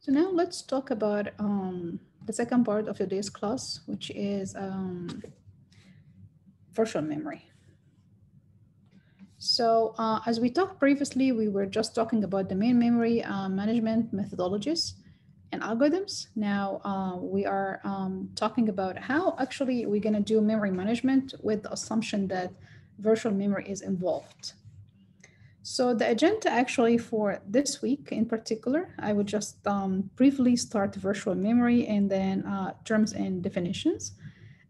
So now let's talk about the second part of today's class, which is virtual memory. So as we talked previously, we were just talking about the main memory management methodologies and algorithms. Now we are talking about how actually we're going to do memory management with the assumption that virtual memory is involved. So the agenda actually for this week in particular, I would just briefly start virtual memory and then terms and definitions.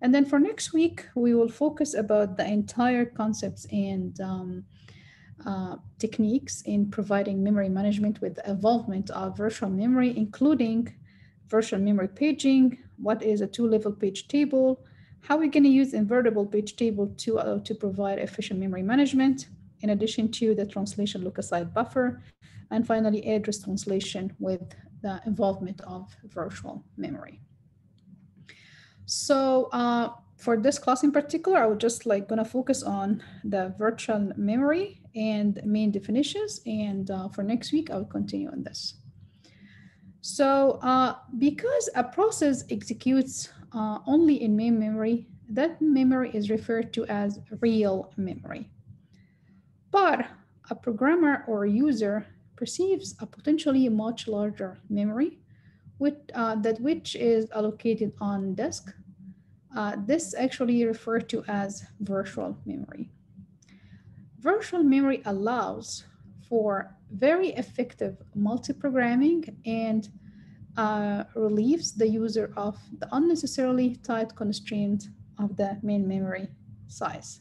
And then for next week, we will focus about the entire concepts and techniques in providing memory management with the involvement of virtual memory, including virtual memory paging, what is a two-level page table, how we're going to use invertible page table to provide efficient memory management, in addition to the translation look-aside buffer, and finally address translation with the involvement of virtual memory. So for this class in particular, I would just gonna focus on the virtual memory and main definitions. And for next week, I will continue on this. So because a process executes only in main memory, that memory is referred to as real memory. But a programmer or a user perceives a potentially much larger memory which is allocated on disk. This actually referred to as virtual memory. Virtual memory allows for very effective multi-programming and relieves the user of the unnecessarily tight constraint of the main memory size.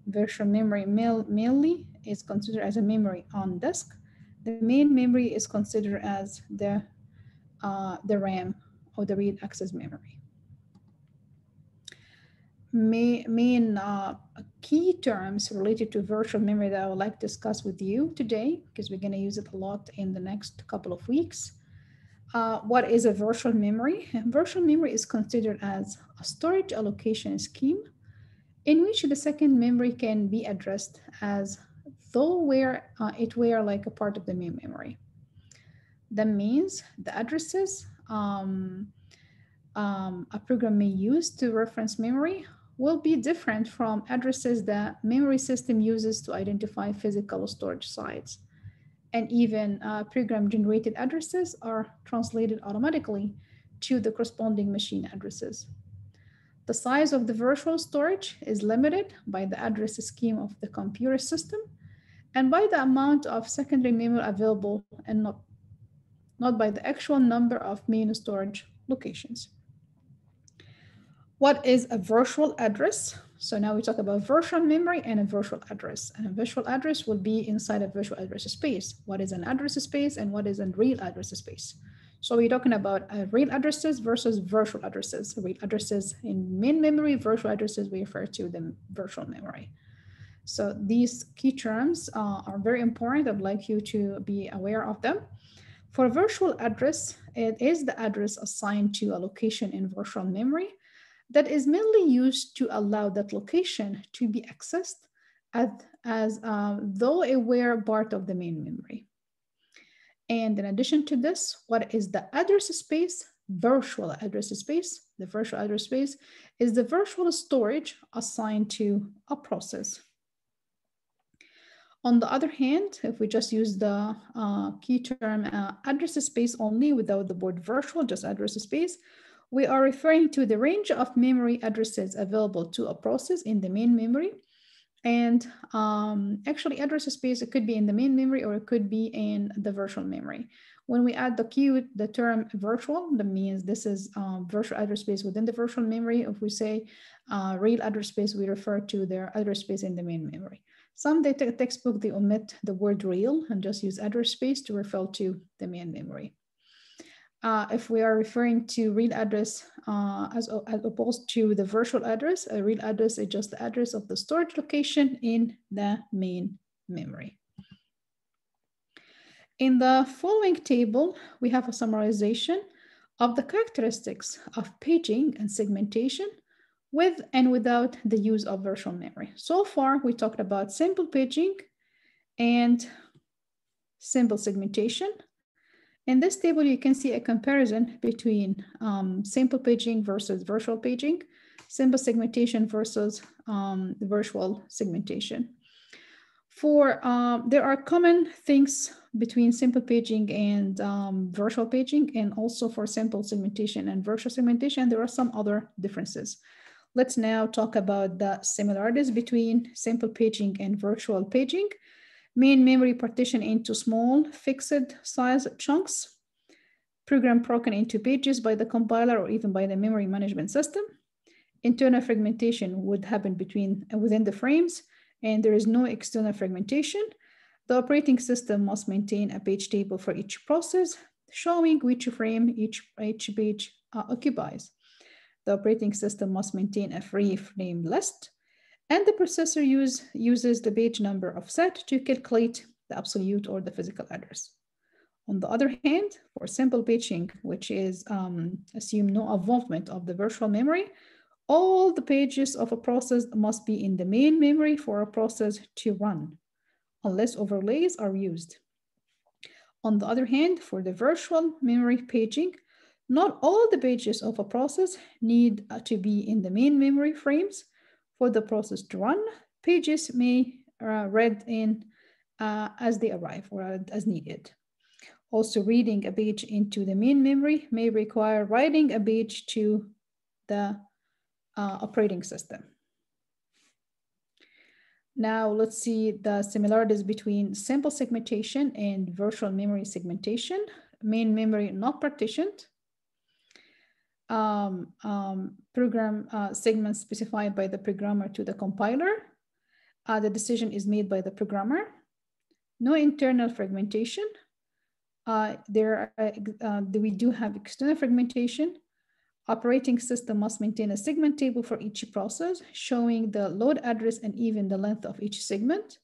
Virtual memory mainly is considered as a memory on disk. The main memory is considered as the RAM or the read access memory. Main key terms related to virtual memory that I would like to discuss with you today, because we're going to use it a lot in the next couple of weeks. What is a virtual memory? Virtual memory is considered as a storage allocation scheme in which the second memory can be addressed as though it were like a part of the main memory. That means the addresses a program may use to reference memory will be different from addresses that memory system uses to identify physical storage sites. And even program-generated addresses are translated automatically to the corresponding machine addresses. The size of the virtual storage is limited by the address scheme of the computer system and by the amount of secondary memory available and not by the actual number of main storage locations. What is a virtual address? So now we talk about virtual memory and a virtual address. And a virtual address will be inside a virtual address space. What is an address space and what is a real address space? So we're talking about real addresses versus virtual addresses. Real addresses in main memory, virtual addresses we refer to the virtual memory. So these key terms are very important. I'd like you to be aware of them. For a virtual address, it is the address assigned to a location in virtual memory that is mainly used to allow that location to be accessed as though it were part of the main memory. And in addition to this, what is the address space? Virtual address space. The virtual address space is the virtual storage assigned to a process. On the other hand, if we just use the key term address space only without the word virtual, just address space, we are referring to the range of memory addresses available to a process in the main memory. And actually address space, it could be in the main memory or it could be in the virtual memory. When we add the term virtual, that means this is virtual address space within the virtual memory. If we say real address space, we refer to their address space in the main memory. Some textbook, they omit the word real and just use address space to refer to the main memory. If we are referring to real address as opposed to the virtual address, a real address is just the address of the storage location in the main memory. In the following table, we have a summarization of the characteristics of paging and segmentation with and without the use of virtual memory. So far, we talked about simple paging and simple segmentation. In this table, you can see a comparison between simple paging versus virtual paging, simple segmentation versus virtual segmentation. There are common things between simple paging and virtual paging, and also for simple segmentation and virtual segmentation, there are some other differences. Let's now talk about the similarities between simple paging and virtual paging. Main memory partition into small fixed size chunks, program broken into pages by the compiler or even by the memory management system. Internal fragmentation would happen within the frames, and there is no external fragmentation. The operating system must maintain a page table for each process, showing which frame each page occupies. The operating system must maintain a free frame list, and the processor uses the page number offset to calculate the absolute or the physical address. On the other hand, for simple paging, which is assume no involvement of the virtual memory, all the pages of a process must be in the main memory for a process to run, unless overlays are used. On the other hand, for the virtual memory paging, not all the pages of a process need to be in the main memory frames. For the process to run, pages may read in as they arrive or as needed. Also, reading a page into the main memory may require writing a page to the operating system. Now let's see the similarities between simple segmentation and virtual memory segmentation. Main memory not partitioned. Program segments specified by the programmer to the compiler. The decision is made by the programmer. No internal fragmentation. We do have external fragmentation. Operating system must maintain a segment table for each process, showing the load address and even the length of each segment.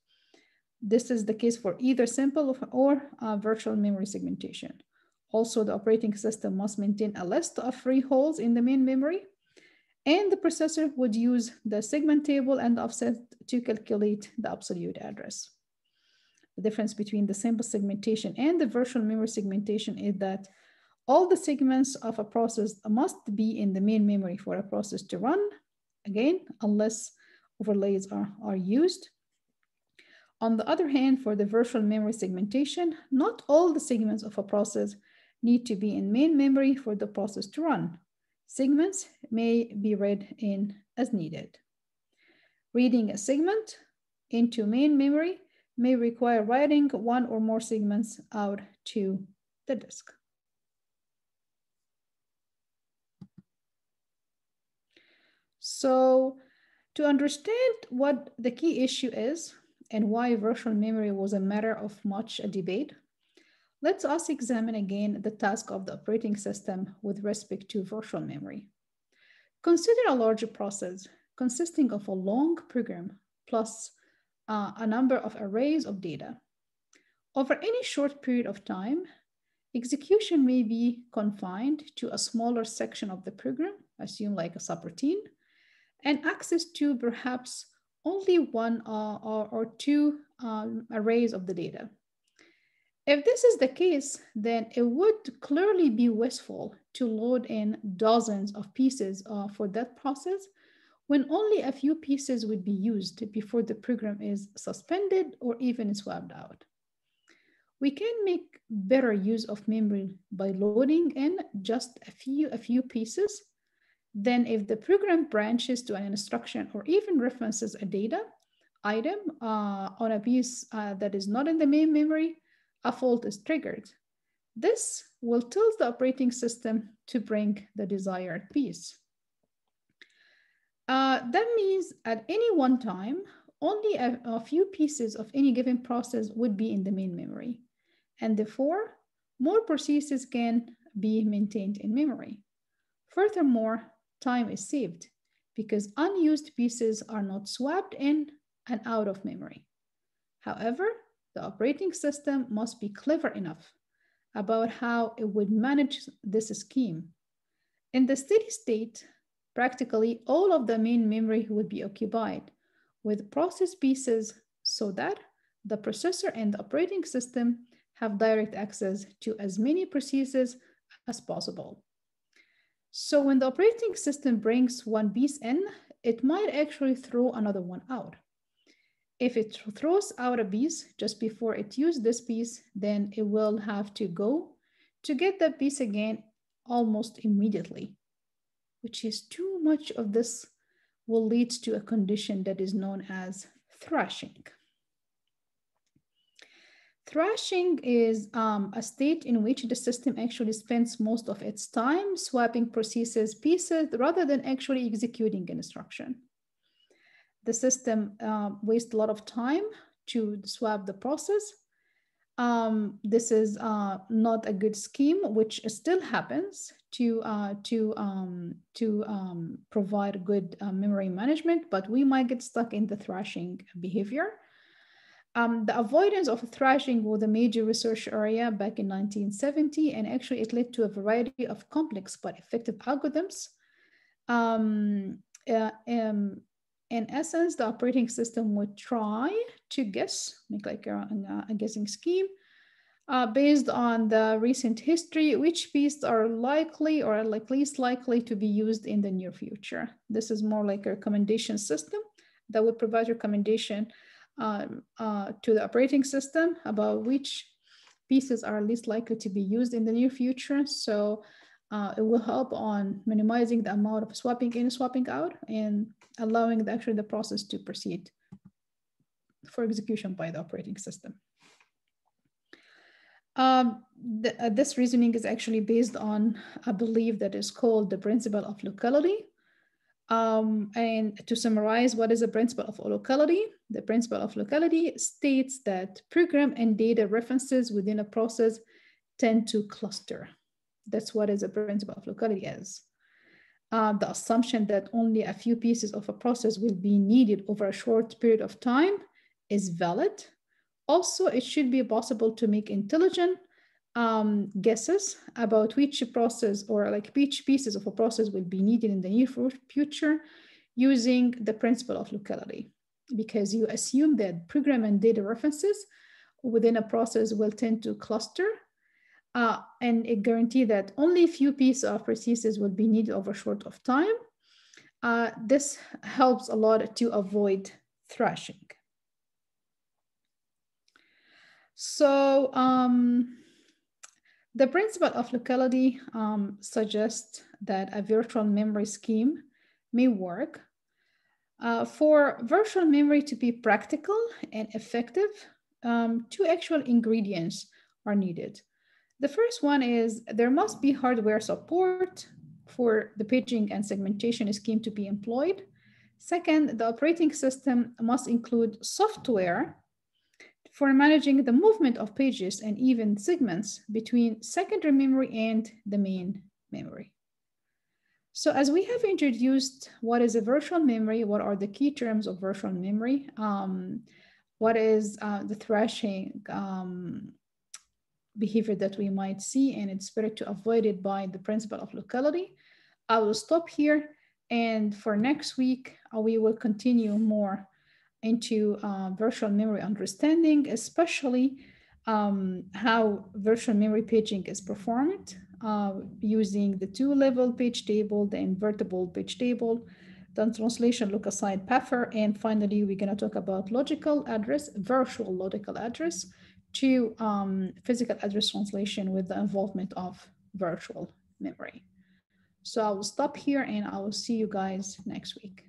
This is the case for either simple or virtual memory segmentation. Also, the operating system must maintain a list of free holes in the main memory, and the processor would use the segment table and offset to calculate the absolute address. The difference between the simple segmentation and the virtual memory segmentation is that all the segments of a process must be in the main memory for a process to run, again, unless overlays are used. On the other hand, for the virtual memory segmentation, not all the segments of a process need to be in main memory for the process to run. Segments may be read in as needed. Reading a segment into main memory may require writing one or more segments out to the disk. So to understand what the key issue is and why virtual memory was a matter of much debate, let us examine again the task of the operating system with respect to virtual memory. Consider a larger process consisting of a long program plus a number of arrays of data. Over any short period of time, execution may be confined to a smaller section of the program, assume like a subroutine, and access to perhaps only one or two arrays of the data. If this is the case, then it would clearly be wasteful to load in dozens of pieces for that process when only a few pieces would be used before the program is suspended or even swapped out. We can make better use of memory by loading in just a few pieces than if the program branches to an instruction or even references a data item on a piece that is not in the main memory, a fault is triggered. This will tell the operating system to bring the desired piece. That means at any one time, only a few pieces of any given process would be in the main memory, and therefore, more processes can be maintained in memory. Furthermore, time is saved because unused pieces are not swapped in and out of memory. However, the operating system must be clever enough about how it would manage this scheme. In the steady state, practically all of the main memory would be occupied with process pieces so that the processor and the operating system have direct access to as many processes as possible. So when the operating system brings one piece in, it might actually throw another one out. If it throws out a piece just before it uses this piece, then it will have to go to get that piece again almost immediately, which is too much of this will lead to a condition that is known as thrashing. Thrashing is a state in which the system actually spends most of its time swapping processes pieces rather than actually executing an instruction. The system wastes a lot of time to swap the process. This is not a good scheme, which still happens to provide good memory management, but we might get stuck in the thrashing behavior. The avoidance of thrashing was a major research area back in 1970, and actually it led to a variety of complex but effective algorithms. In essence, the operating system would try to guess, make like a guessing scheme, based on the recent history, which pieces are likely or like least likely to be used in the near future. This is more like a recommendation system that would provide recommendation to the operating system about which pieces are least likely to be used in the near future. So it will help on minimizing the amount of swapping in, swapping out, and allowing the process to proceed for execution by the operating system. This reasoning is actually based on a belief that is called the principle of locality. And to summarize, what is the principle of locality? The principle of locality states that program and data references within a process tend to cluster. That's what is a principle of locality is. The assumption that only a few pieces of a process will be needed over a short period of time is valid. Also, it should be possible to make intelligent guesses about which process or like which pieces of a process will be needed in the near future using the principle of locality, because you assume that program and data references within a process will tend to cluster, and it guarantees that only a few pieces of processes will be needed over a short of time. This helps a lot to avoid thrashing. So the principle of locality suggests that a virtual memory scheme may work. For virtual memory to be practical and effective, two actual ingredients are needed. The first one is there must be hardware support for the paging and segmentation scheme to be employed. Second, the operating system must include software for managing the movement of pages and even segments between secondary memory and the main memory. So as we have introduced what is a virtual memory, what are the key terms of virtual memory, what is the thrashing behavior that we might see, and it's better to avoid it by the principle of locality. I will stop here, and for next week, we will continue more into virtual memory understanding, especially how virtual memory paging is performed using the two-level page table, the invertible page table, the translation look-aside buffer, and finally, we're going to talk about logical address, virtual logical address, to physical address translation with the involvement of virtual memory. So I will stop here and I will see you guys next week.